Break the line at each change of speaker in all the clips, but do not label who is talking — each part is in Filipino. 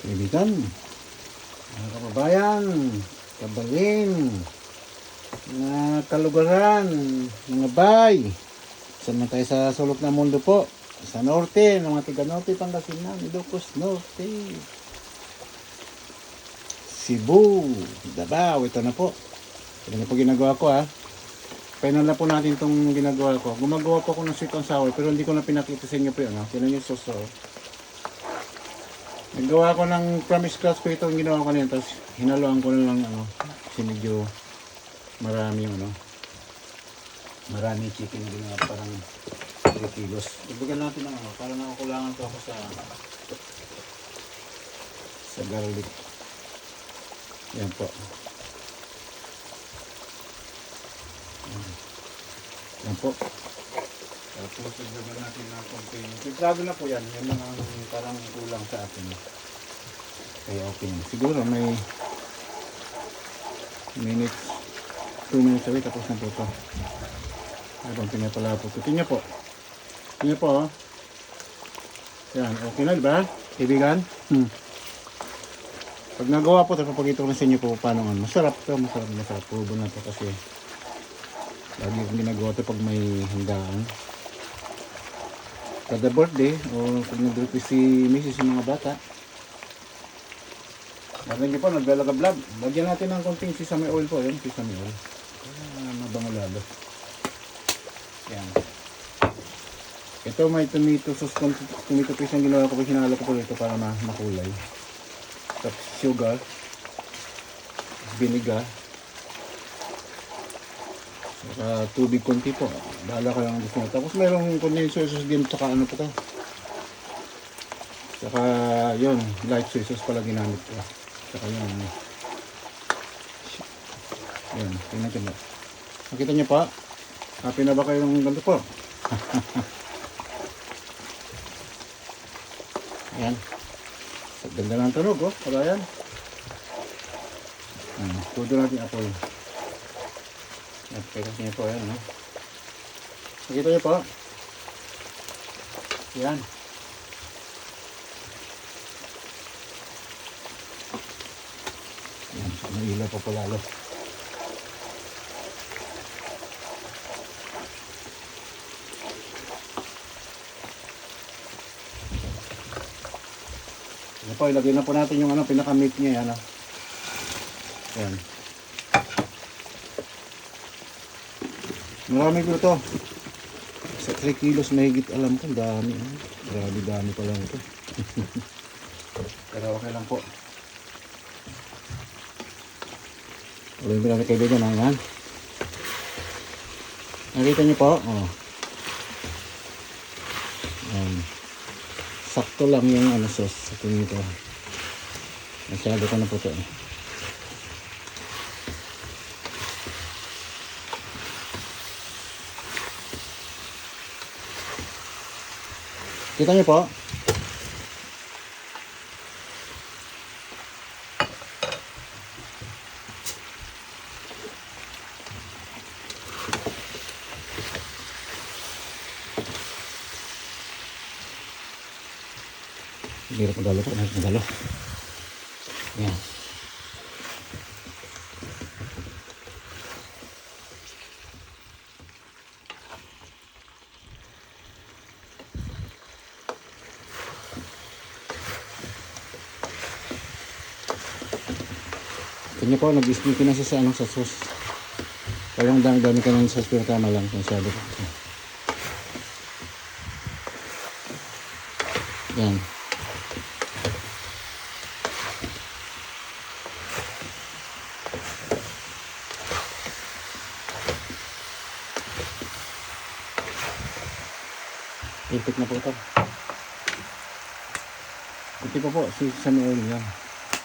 kaibigan, mga kababayan, kabalin, mga kalugaran, mga bay. Saan man tayo sa sulok ng mundo po? Sa norte, ng mga tiga norte, Pangasinan, Ilocos Norte, Cebu, Davao, ito na po. Ito na po ginagawa ko ha. Final na po natin itong ginagawa ko. Gumagawa po ako ng sweet and sour, pero hindi ko na pinakita sa inyo po yun. Tinan nyo so. Nagawa ko ng from scratch po ito yung ginawa ko na yun. Tapos hinaluan ko na lang kasi medyo maraming chicken na ginawa, parang 3 kilos. Ibigyan natin ng para nakakulangan ko ako sa garlic. Yan po. Yan po. Tapos ibigyan natin ng konting. Sigurado na po yan. Yan lang ang parang kulang sa atin. Kaya okay na. Siguro may minutes 2 minutes away tapos na po ito. Habang pinapalapot ko. Tingnan po. Tingnan po. Oh. Yan. Okay na, diba? Kaibigan? Pag nagawa po ito, papagito ko na sa inyo po paano nga. Masarap ito. Masarap. Probo na ito kasi lagi kong ginagawa ito pag may handaan. Kada birthday o pag nag-request si Mrs. yung mga bata. Narinig niyo po, naglalagablab. Lagyan natin ng konting sesame oil po. Yan, sesame oil. Mabango lalo. Yan. Ito may tomato sauce, tomato paste ang ginawa ko. Hinalo ko po ito para makulay. Tapos sugar, vinegar, saka tubig konti po. Bahala ka lang gusto mo. Tapos mayroong condensed soy sauce din. Saka ano po ito. Saka yun, light soy sauce pala ginamit ko. Saka yun. Yan, tingnan nyo mo. Nakita nyo pa? Happy na ba kayo ng ganito po? Yan. Ganda ng tunog, oh. Pagayan. Tudo natin apoy. Yan, pagkas nyo po, yan, no? Nakita nyo po? Yan. Yan, so nailaw pa po lalo. Yan po, ilagay na po natin yung pinaka-meat niya, yan. Yan. Marami po ito. Sa 3 kilos mahigit, alam ko, dami. Grabe dami pa lang ito. Pero okay lang po. Ulit mo natin kaibigan, yan. Nakita niyo po? Oh. Yan. Sakto lang yung sauce sa tingin ko. Masyado ko na po ito. Kita niyo po? Hirap magalo po, hirap magalo. Yan. Kanya po, nag-sneak na siya sa sauce. Parang dami ka ng sauce pero tama lang. Masyado po. Yan. Perfect na po ito. Kunti pa po, sesame oil yan.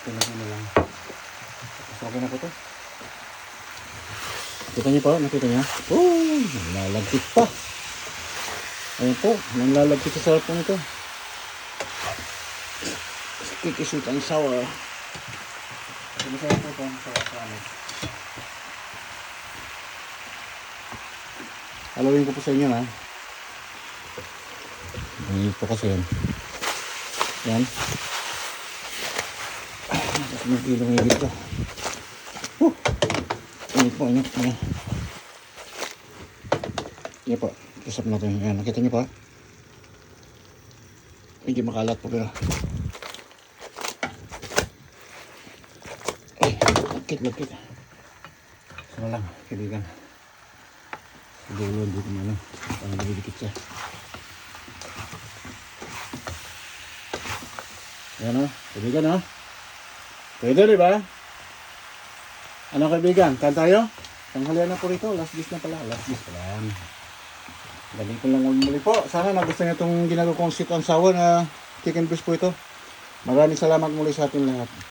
Tulad na lang. Tapos okay na po ito. Kita niyo po, nakita niyo? Oh, nalalagkit pa. Ayun po, nalalagkit sa sarap po nito. Sticky sweet and sour. Masarap po ito, masarap sa amin. Halawin ko po sa inyo ha. Ito kasi yan. Yan. Tapos may kilong higit to. Init po, init. Ayan. Yan po. Isap natin. Ayan, nakita niyo po. Medyo makalat po pero. Ay, lagkit. Sana lang, kaibigan. Dulo, hindi ko malo. Parang nabidikit siya. Ayan o, kaibigan o. Pwede rin ba? Ano kaibigan, kan tayo? Tanghalian na po rito, last dish na pala. Last dish pala. Galing ko lang muli po. Sana nagustuhan niyo itong ginagawa kong sweet and sour na chicken breast po ito. Maraming salamat muli sa ating lahat.